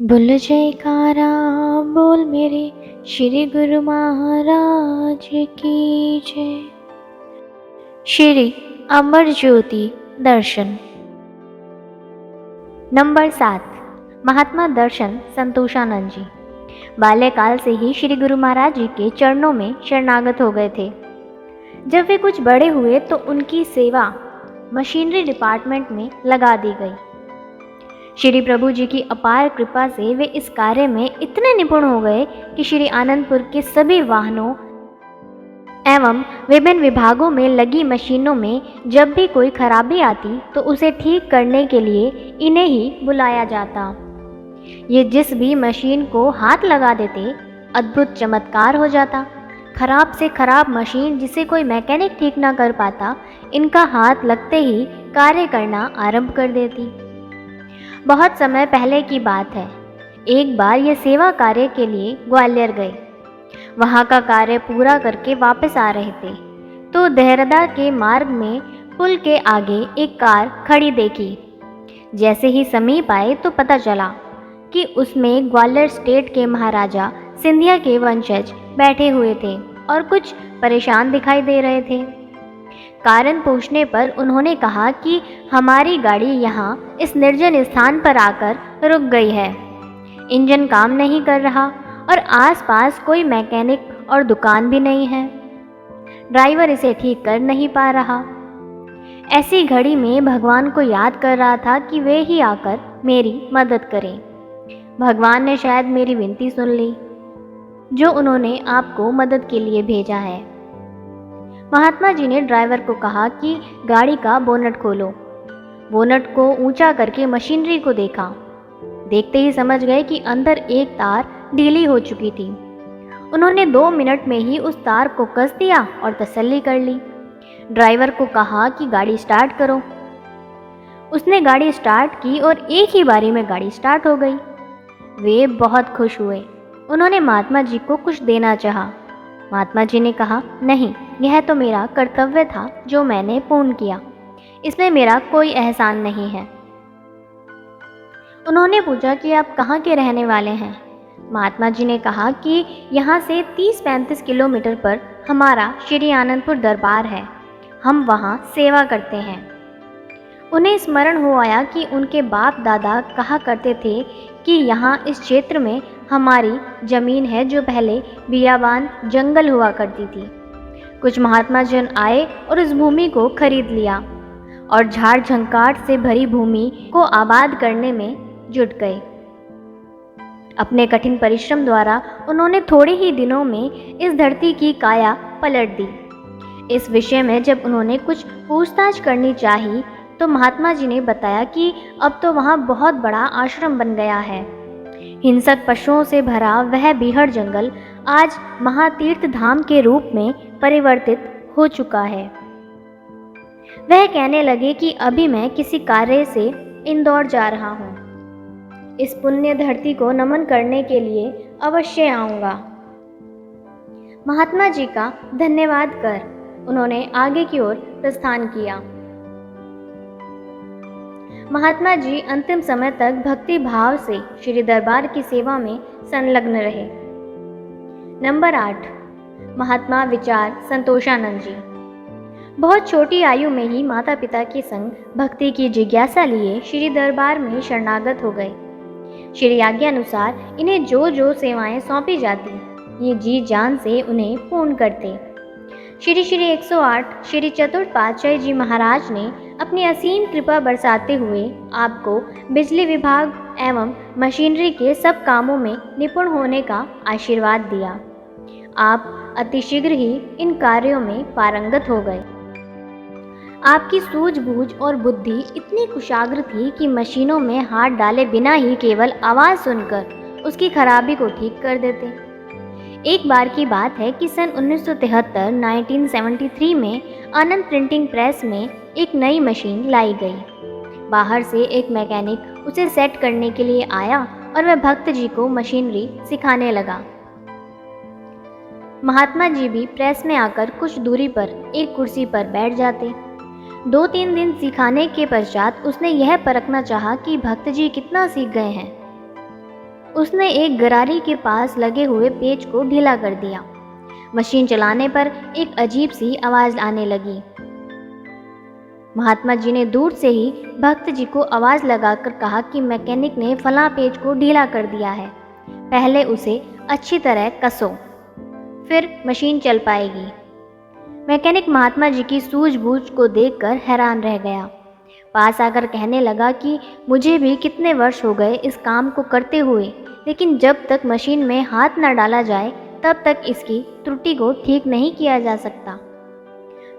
बोल जयकारा बोल मेरे श्री गुरु महाराज की जय। श्री अमर ज्योति दर्शन। नंबर 7, महात्मा दर्शन संतोषानंद जी। बाल्यकाल से ही श्री गुरु महाराज जी के चरणों में शरणागत हो गए थे। जब वे कुछ बड़े हुए तो उनकी सेवा मशीनरी डिपार्टमेंट में लगा दी गई। श्री प्रभु जी की अपार कृपा से वे इस कार्य में इतने निपुण हो गए कि श्री आनंदपुर के सभी वाहनों एवं विभिन्न विभागों में लगी मशीनों में जब भी कोई खराबी आती तो उसे ठीक करने के लिए इन्हें ही बुलाया जाता। ये जिस भी मशीन को हाथ लगा देते अद्भुत चमत्कार हो जाता। खराब से खराब मशीन जिसे कोई मैकेनिक ठीक ना कर पाता, इनका हाथ लगते ही कार्य करना आरंभ कर देती। बहुत समय पहले की बात है। एक बार ये सेवा कार्य के लिए ग्वालियर गए। वहाँ का कार्य पूरा करके वापस आ रहे थे तो देहरदा के मार्ग में पुल के आगे एक कार खड़ी देखी। जैसे ही समीप आए तो पता चला कि उसमें ग्वालियर स्टेट के महाराजा सिंधिया के वंशज बैठे हुए थे और कुछ परेशान दिखाई दे रहे थे। कारण पूछने पर उन्होंने कहा कि हमारी गाड़ी यहाँ इस निर्जन स्थान पर आकर रुक गई है। इंजन काम नहीं कर रहा और आसपास कोई मैकेनिक और दुकान भी नहीं है। ड्राइवर इसे ठीक कर नहीं पा रहा। ऐसी घड़ी में भगवान को याद कर रहा था कि वे ही आकर मेरी मदद करें। भगवान ने शायद मेरी विनती सुन ली, जो उन्होंने आपको मदद के लिए भेजा है। महात्मा जी ने ड्राइवर को कहा कि गाड़ी का बोनट खोलो। बोनट को ऊंचा करके मशीनरी को देखा। देखते ही समझ गए कि अंदर एक तार ढीली हो चुकी थी। उन्होंने 2 मिनट में ही उस तार को कस दिया और तसल्ली कर ली। ड्राइवर को कहा कि गाड़ी स्टार्ट करो। उसने गाड़ी स्टार्ट की और एक ही बारी में गाड़ी स्टार्ट हो गई। वे बहुत खुश हुए। उन्होंने महात्मा जी को कुछ देना चाहा। महात्मा जी ने कहा, नहीं, यह तो मेरा कर्तव्य था जो मैंने पूर्ण किया। इसमें मेरा कोई एहसान नहीं है। उन्होंने पूछा कि आप कहाँ के रहने वाले हैं। महात्मा जी ने कहा कि यहाँ से 30-35 किलोमीटर पर हमारा श्री आनंदपुर दरबार है। हम वहाँ सेवा करते हैं। उन्हें स्मरण हो आया कि उनके बाप दादा कहा करते थे कि यहाँ इस क्षेत्र में हमारी ज़मीन है जो पहले बियाबान जंगल हुआ करती थी। कुछ महात्मा जन आए और उस भूमि को खरीद लिया और झाड़ झंकाट से भरी भूमि को आबाद करने में जुट गए। अपने कठिन परिश्रम द्वारा उन्होंने थोड़े ही दिनों में इस धरती की काया पलट दी। इस विषय में जब उन्होंने कुछ पूछताछ करनी चाहिए तो महात्मा जी ने बताया कि अब तो वहाँ बहुत बड़ा आश्रम बन गया है। हिंसक पशुओं से भरा वह बीहड़ जंगल आज महातीर्थ धाम के रूप में परिवर्तित हो चुका है। वह कहने लगे कि अभी मैं किसी कार्य से इंदौर जा रहा हूँ। इस पुण्य धरती को नमन करने के लिए अवश्य आऊँगा। महात्मा जी का धन्यवाद कर उन्होंने आगे की ओर प्रस्थान किया। महात्मा जी अंतिम समय तक भक्ति भाव से श्री दरबार की सेवा में संलग्न रहे। नंबर 8, महात्मा विचार संतोषानंद जी। बहुत छोटी आयु में ही माता पिता के संग भक्ति की जिज्ञासा लिए श्री दरबार में शरणागत हो गए। श्री आज्ञा अनुसार इन्हें जो जो सेवाएं सौंपी जाती, ये जी जान से उन्हें पूर्ण करते। श्री 108 श्री चतुर्थ पातशाही जी महाराज ने अपनी असीम कृपा बरसाते हुए आपको बिजली विभाग एवं मशीनरी के सब कामों में निपुण होने का आशीर्वाद दिया। आप अतिशीघ्र ही इन कार्यों में पारंगत हो गए। आपकी सूझबूझ और बुद्धि इतनी कुशाग्र थी कि मशीनों में हाथ डाले बिना ही केवल आवाज़ सुनकर उसकी खराबी को ठीक कर देते। एक बार की बात है कि सन 1973 में आनंद प्रिंटिंग प्रेस में एक नई मशीन लाई गई। बाहर से एक मैकेनिक उसे सेट करने के लिए आया और वह भक्त जी को मशीनरी सिखाने लगा। महात्मा जी भी प्रेस में आकर कुछ दूरी पर एक कुर्सी पर बैठ जाते। 2-3 दिन सिखाने के पश्चात उसने यह परखना चाहा कि भक्त जी कितना सीख गए हैं। उसने एक गरारी के पास लगे हुए पेच को ढीला कर दिया। मशीन चलाने पर एक अजीब सी आवाज़ आने लगी। महात्मा जी ने दूर से ही भक्त जी को आवाज़ लगाकर कहा कि मैकेनिक ने फलां पेच को ढीला कर दिया है, पहले उसे अच्छी तरह कसो, फिर मशीन चल पाएगी। मैकेनिक महात्मा जी की सूझबूझ को देखकर हैरान रह गया। पास आकर कहने लगा कि मुझे भी कितने वर्ष हो गए इस काम को करते हुए, लेकिन जब तक मशीन में हाथ न डाला जाए तब तक इसकी त्रुटि को ठीक नहीं किया जा सकता।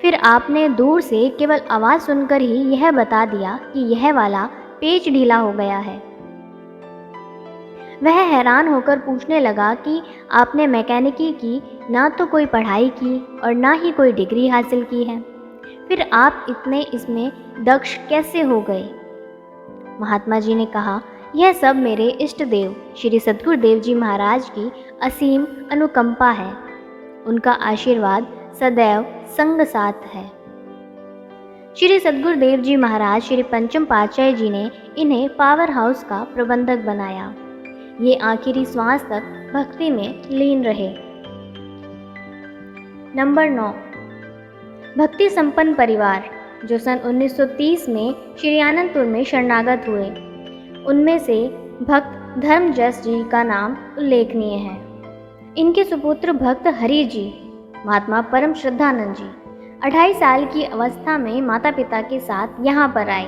फिर आपने दूर से केवल आवाज़ सुनकर ही यह बता दिया कि यह वाला पेच ढीला हो गया है। वह हैरान होकर पूछने लगा कि आपने मैकेनिकी की ना तो कोई पढ़ाई की और ना ही कोई डिग्री हासिल की है, फिर आप इतने इसमें दक्ष कैसे हो गए? महात्मा जी ने कहा, यह सब मेरे इष्ट देव श्री सद्गुरुदेव जी महाराज की असीम अनुकंपा है। उनका आशीर्वाद सदैव संग साथ है। श्री सद्गुरुदेव जी महाराज श्री पंचम पातशाही जी ने इन्हें पावर हाउस का प्रबंधक बनाया। ये आखिरी श्वास तक भक्ति में लीन रहे। नंबर 9, भक्ति संपन्न परिवार जो सन 1930 में श्री आनंदपुर में शरणागत हुए, उनमें से भक्त धर्मजस जी का नाम उल्लेखनीय है। इनके सुपुत्र भक्त हरि जी महात्मा परम श्रद्धानंद जी 28 साल की अवस्था में माता पिता के साथ यहाँ पर आए।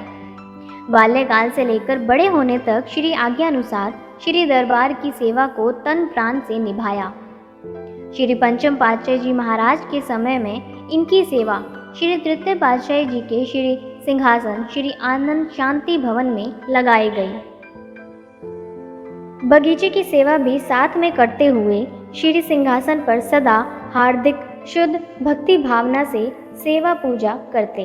बाल्यकाल से लेकर बड़े होने तक श्री आज्ञानुसार श्री दरबार की सेवा को तन प्राण से निभाया। श्री पंचम पातशाही जी महाराज के समय में इनकी सेवा श्री तृतीय पातशाही जी के श्री सिंहासन श्री आनंद शांति भवन में लगाई गई। बगीचे की सेवा भी साथ में करते हुए श्री सिंहासन पर सदा हार्दिक शुद्ध भक्ति भावना से सेवा पूजा करते।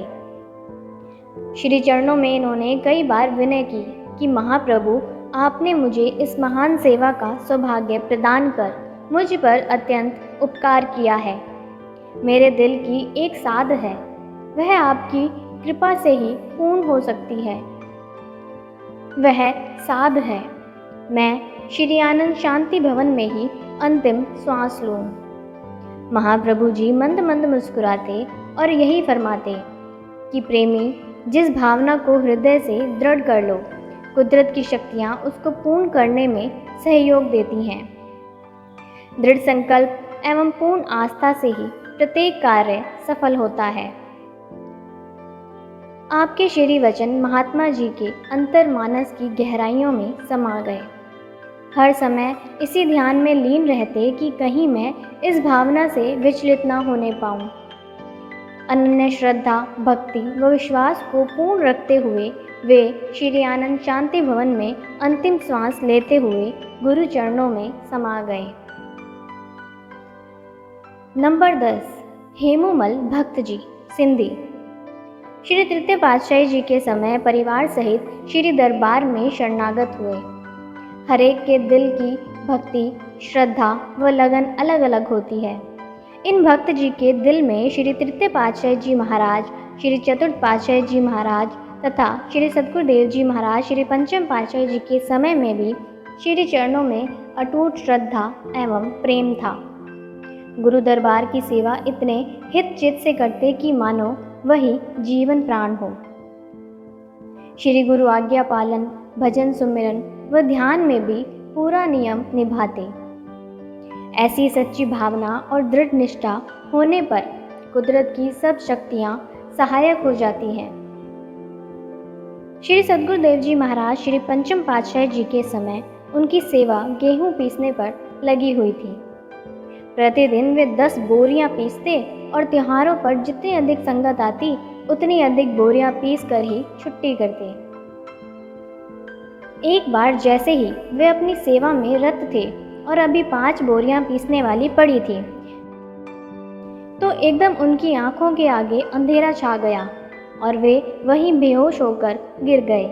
श्री चरणों में इन्होंने कई बार विनय की कि महाप्रभु, आपने मुझे इस महान सेवा का सौभाग्य प्रदान कर मुझ पर अत्यंत उपकार किया है। मेरे दिल की एक साध है, वह आपकी कृपा से ही पूर्ण हो सकती है। वह साध है, मैं श्री आनंद शांति भवन में ही अंतिम श्वास लूं। महाप्रभु जी मंद मंद मुस्कुराते और यही फरमाते कि प्रेमी, जिस भावना को हृदय से दृढ़ कर लो, कुदरत की शक्तियाँ उसको पूर्ण करने में सहयोग देती हैं। दृढ़ संकल्प एवं पूर्ण आस्था से ही प्रत्येक कार्य सफल होता है। आपके श्री वचन महात्मा जी के अंतर्मानस की गहराइयों में समा गए। हर समय इसी ध्यान में लीन रहते कि कहीं मैं इस भावना से विचलित न होने पाऊँ। अनन्य श्रद्धा, भक्ति व विश्वास को पूर्ण रखते हुए वे श्री आनंद शांति भवन में अंतिम श्वास लेते हुए गुरु चरणों में समा गए। नंबर 10, हेमूमल भक्त जी, सिंधी। श्री तृतीय पातशाही जी के समय परिवार सहित श्री दरबार में शरणागत हुए। हरेक के दिल की भक्ति, श्रद्धा व लगन अलग अलग होती है। इन भक्त जी के दिल में श्री तृतीय पातशाही जी महाराज, श्री चतुर्थ पातशाही जी महाराज तथा श्री सद्गुरुदेव जी महाराज श्री पंचम पातशाही जी के समय में भी श्री चरणों में अटूट श्रद्धा एवं प्रेम था। गुरु दरबार की सेवा इतने हित चित से करते कि मानो वही जीवन प्राण हो। श्री गुरु आज्ञा पालन, भजन सुमिरन व ध्यान में भी पूरा नियम निभाते। ऐसी सच्ची भावना और दृढ़ निष्ठा होने पर कुदरत की सब शक्तियाँ सहायक हो जाती हैं। श्री सद्गुरुदेव जी महाराज श्री पंचम पातशाही जी के समय उनकी सेवा गेहूं पीसने पर लगी हुई थी। प्रतिदिन वे 10 बोरियां पीसते और त्योहारों पर जितनी अधिक संगत आती उतनी अधिक बोरियां पीस कर ही छुट्टी करते। एक बार जैसे ही वे अपनी सेवा में रत थे और अभी 5 बोरियां पीसने वाली पड़ी थी, तो एकदम उनकी आंखों के आगे अंधेरा छा गया और वे वहीं बेहोश होकर गिर गए।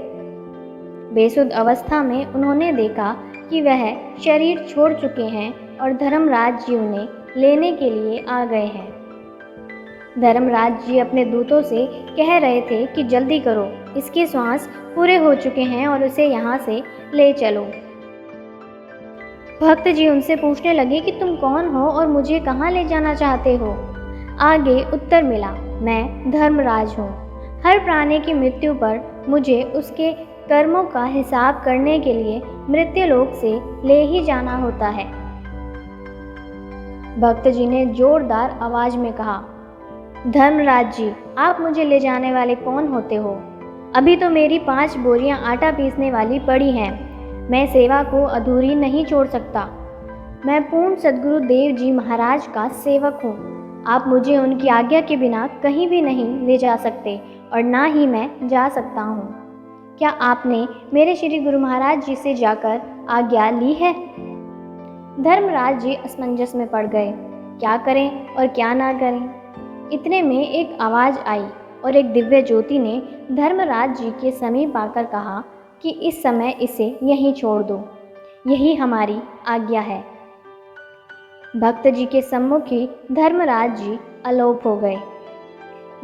बेसुध अवस्था में उन्होंने देखा कि वह शरीर छोड़ चुके हैं और धर्मराज जी उन्हें लेने के लिए आ गए हैं। धर्मराज जी अपने दूतों से कह रहे थे कि जल्दी करो, इसके श्वास पूरे हो चुके हैं और उसे यहाँ से ले चलो। भक्त जी उनसे पूछने लगे कि तुम कौन हो और मुझे कहाँ ले जाना चाहते हो। आगे उत्तर मिला, मैं धर्मराज हूँ। हर प्राणी की मृत्यु पर मुझे उसके कर्मों का हिसाब करने के लिए मृत्युलोक से ले ही जाना होता है। भक्त जी ने जोरदार आवाज में कहा, धर्मराज जी, आप मुझे ले जाने वाले कौन होते हो? अभी तो मेरी 5 बोरियां आटा पीसने वाली पड़ी हैं। मैं सेवा को अधूरी नहीं छोड़ सकता। मैं पूर्ण सद्गुरु देव जी महाराज का सेवक हूँ। आप मुझे उनकी आज्ञा के बिना कहीं भी नहीं ले जा सकते और ना ही मैं जा सकता हूँ। क्या आपने मेरे श्री गुरु महाराज जी से जाकर आज्ञा ली है? धर्मराज जी असमंजस में पड़ गए, क्या करें और क्या ना करें। इतने में एक आवाज़ आई और एक दिव्य ज्योति ने धर्मराज जी के समीप आकर कहा कि इस समय इसे यहीं छोड़ दो, यही हमारी आज्ञा है। भक्त जी के सम्मुख ही धर्मराज जी अलोप हो गए।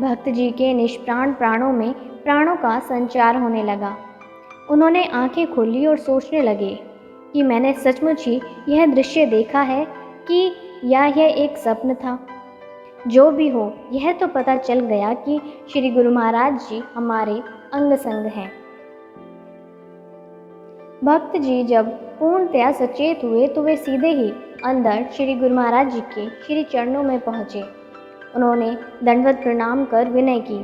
भक्त जी के निष्प्राण प्राणों में प्राणों का संचार होने लगा। उन्होंने आंखें खोली और सोचने लगे कि मैंने सचमुच ही यह दृश्य देखा है कि या यह एक स्वप्न था। जो भी हो, यह तो पता चल गया कि श्री गुरु महाराज जी हमारे अंग संग हैं। भक्त जी जब पूर्णतया सचेत हुए तो वे सीधे ही अंदर श्री गुरु महाराज जी के श्री चरणों में पहुँचे। उन्होंने दंडवत प्रणाम कर विनय की,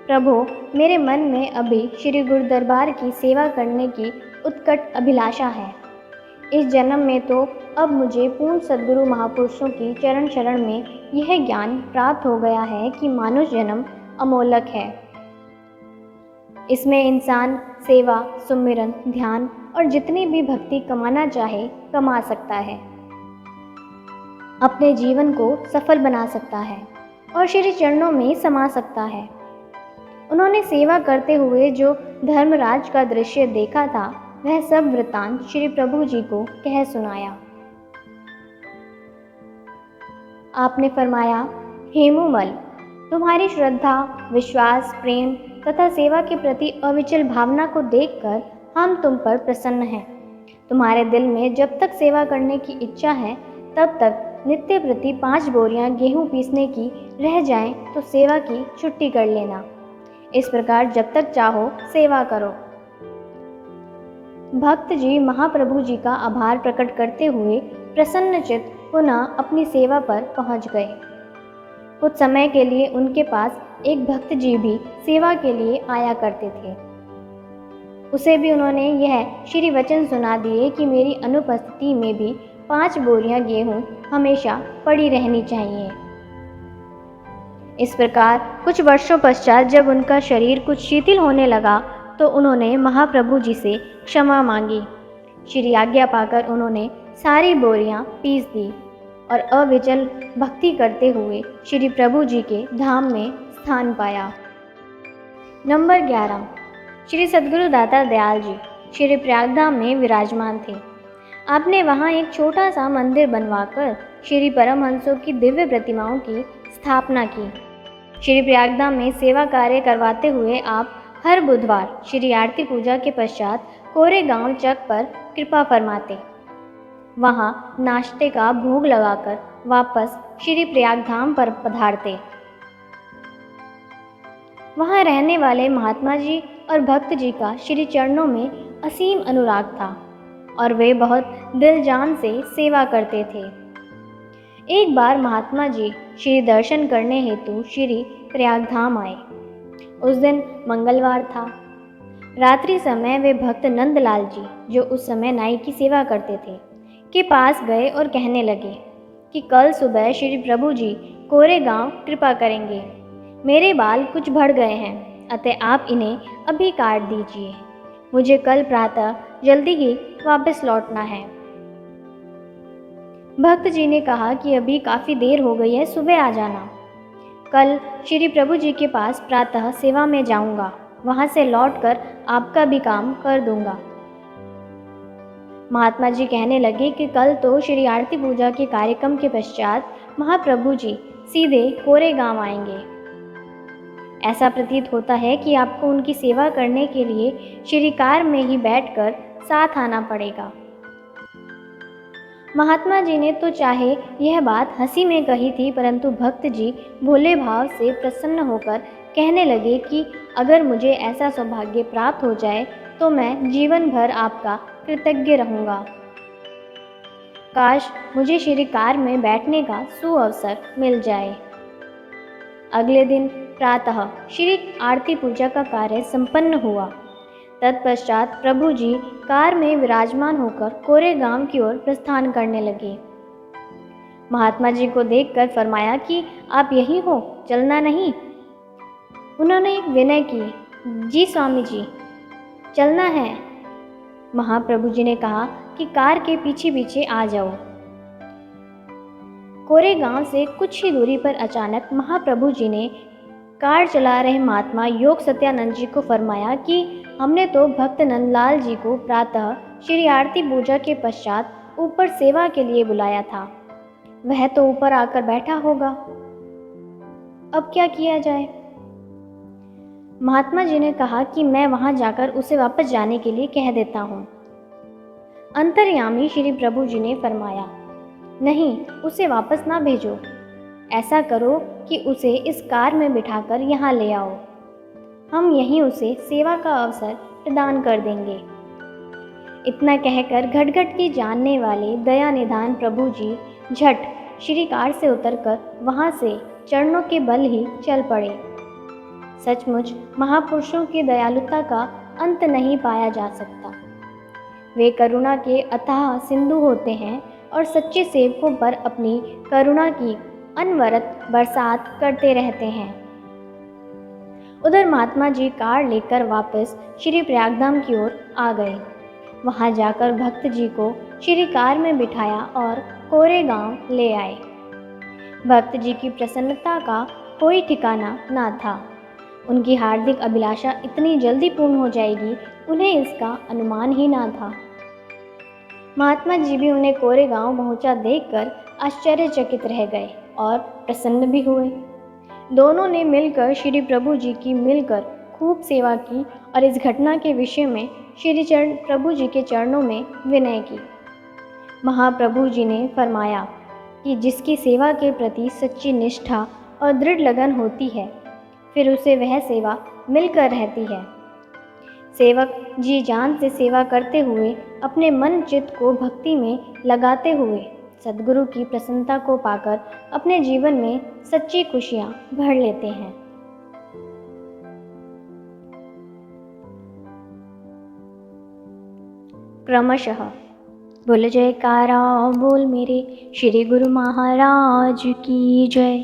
प्रभु, मेरे मन में अभी श्री गुरु दरबार की सेवा करने की उत्कट अभिलाषा है। इस जन्म में तो अब मुझे पूर्ण सद्गुरु महापुरुषों की चरण शरण में यह ज्ञान प्राप्त हो गया है कि मानुष जन्म अमोलक है। इसमें इंसान सेवा, सुमिरन, ध्यान और जितनी भी भक्ति कमाना चाहे कमा सकता है, अपने जीवन को सफल बना सकता है और श्री चरणों में समा सकता है। उन्होंने सेवा करते हुए जो धर्मराज का दृश्य देखा था, वह सब वृतांत श्री प्रभु जी को कह सुनाया। आपने फरमाया, हेमुमल, तुम्हारी श्रद्धा, विश्वास, प्रेम तथा सेवा के प्रति अविचल भावना को देखकर हम तुम पर प्रसन्न हैं। तुम्हारे दिल में जब तक सेवा करने की इच्छा है, तब तक नित्य प्रति 5 बोरियां गेहूं पीसने की रह जाएं तो सेवा की छुट्टी कर लेना। इस प्रकार जब तक चाहो सेवा करो। भक्त जी महाप्रभु जी का आभार प्रकट करते हुए प्रसन्नचित्त पुनः अपनी सेवा पर पहुंच गए। कुछ समय के लिए उनके पास एक भक्त जी भी सेवा के लिए आया करते थे। उसे भी उन्होंने यह श्री वचन सुना दिए कि मेरी अनुपस्थिति में भी 5 बोरियां गेहूं हमेशा पड़ी रहनी चाहिए। इस प्रकार कुछ वर्षों पश्चात जब उनका शरीर कुछ शिथिल होने लगा तो उन्होंने महाप्रभु जी से क्षमा मांगी। श्री आज्ञा पाकर उन्होंने सारी बोरियां पीस दी और अविचल भक्ति करते हुए श्री प्रभु जी के धाम में स्थान पाया। नंबर 11, श्री सद्गुरु दाता दयाल जी श्री प्रयागधाम में विराजमान थे। आपने वहाँ एक छोटा सा मंदिर बनवाकर श्री परमहंसों की दिव्य प्रतिमाओं की स्थापना की। श्री प्रयागधाम में सेवा कार्य करवाते हुए आप हर बुधवार श्री आरती पूजा के पश्चात कोरेगांव चक पर कृपा फरमाते। वहाँ नाश्ते का भोग लगाकर वापस श्री प्रयागधाम पर पधारते। वहाँ रहने वाले महात्मा जी और भक्त जी का श्री चरणों में असीम अनुराग था और वे बहुत दिल जान से सेवा करते थे। एक बार महात्मा जी श्री दर्शन करने हेतु श्री प्रयागधाम आए। उस दिन मंगलवार था। रात्रि समय वे भक्त नंदलाल जी, जो उस समय नाई की सेवा करते थे, के पास गए और कहने लगे कि कल सुबह श्री प्रभु जी कोरेगांव कृपा करेंगे। मेरे बाल कुछ बढ़ गए हैं, अतः आप इन्हें अभी काट दीजिए। मुझे कल प्रातः जल्दी ही वापस लौटना है। भक्त जी ने कहा कि अभी काफ़ी देर हो गई है, सुबह आ जाना। कल श्री प्रभु जी के पास प्रातः सेवा में जाऊंगा, वहां से लौटकर आपका भी काम कर दूंगा। महात्मा जी कहने लगे कि कल तो श्री आरती पूजा के कार्यक्रम के पश्चात महाप्रभु जी सीधे कोरेगांव आएंगे। ऐसा प्रतीत होता है कि आपको उनकी सेवा करने के लिए श्री कार में ही बैठकर साथ आना पड़ेगा। महात्मा जी ने तो चाहे यह बात हंसी में कही थी, परंतु भक्त जी भोले भाव से प्रसन्न होकर कहने लगे कि अगर मुझे ऐसा सौभाग्य प्राप्त हो जाए तो मैं जीवन भर आपका कृतज्ञ रहूँगा। काश मुझे श्री कार में बैठने का सुअवसर मिल जाए। अगले दिन प्रातः श्री आरती पूजा का कार्य संपन्न हुआ। तत्पश्चात प्रभु जी कार में विराजमान होकर कोरे गांव की ओर प्रस्थान करने लगे। महात्मा जी को देखकर फरमाया कि आप यही हो, चलना नहीं। उन्होंने विनय की, जी स्वामी जी, चलना है। महाप्रभु जी ने कहा कि कार के पीछे पीछे आ जाओ। कोरे गांव से कुछ ही दूरी पर अचानक महाप्रभु जी ने कार चला रहे महात्मा योग सत्यानंद जी को फरमाया कि हमने तो भक्त नंदलाल जी को प्रातः श्री आरती पूजा के पश्चात ऊपर सेवा के लिए बुलाया था। वह तो ऊपर आकर बैठा होगा, अब क्या किया जाए। महात्मा जी ने कहा कि मैं वहां जाकर उसे वापस जाने के लिए कह देता हूँ। अंतर्यामी श्री प्रभु जी ने फरमाया, नहीं, उसे वापस ना भेजो। ऐसा करो कि उसे इस कार में बिठाकर यहाँ ले आओ। हम यहीं उसे सेवा का अवसर प्रदान कर देंगे। इतना कहकर घटघट की जानने वाले दया निधान प्रभु जी झट श्री कार से उतरकर वहाँ से चरणों के बल ही चल पड़े। सचमुच महापुरुषों की दयालुता का अंत नहीं पाया जा सकता। वे करुणा के अथाह सिंधु होते हैं और सच्चे सेवकों पर अपनी करुणा की अनवरत बरसात करते रहते हैं। उधर महात्मा जी कार लेकर वापस श्री प्रयागधाम की ओर आ गए। वहां जाकर भक्त जी को श्री कार में बिठाया और कोरे गांव ले आए। भक्त जी की प्रसन्नता का कोई ठिकाना ना था। उनकी हार्दिक अभिलाषा इतनी जल्दी पूर्ण हो जाएगी, उन्हें इसका अनुमान ही ना था। महात्मा जी भी उन्हें कोरे गांव पहुंचा देखकर आश्चर्यचकित रह गए और प्रसन्न भी हुए। दोनों ने मिलकर श्री प्रभु जी की मिलकर खूब सेवा की और इस घटना के विषय में श्री प्रभु जी के चरणों में विनय की। महाप्रभु जी ने फरमाया कि जिसकी सेवा के प्रति सच्ची निष्ठा और दृढ़ लगन होती है, फिर उसे वह सेवा मिलकर रहती है। सेवक जी जान से सेवा करते हुए अपने मन चित्त को भक्ति में लगाते हुए सद्गुरु की प्रसन्नता को पाकर अपने जीवन में सच्ची खुशियाँ भर लेते हैं। क्रमशः बोल जयकारा बोल मेरे श्री गुरु महाराज की जय।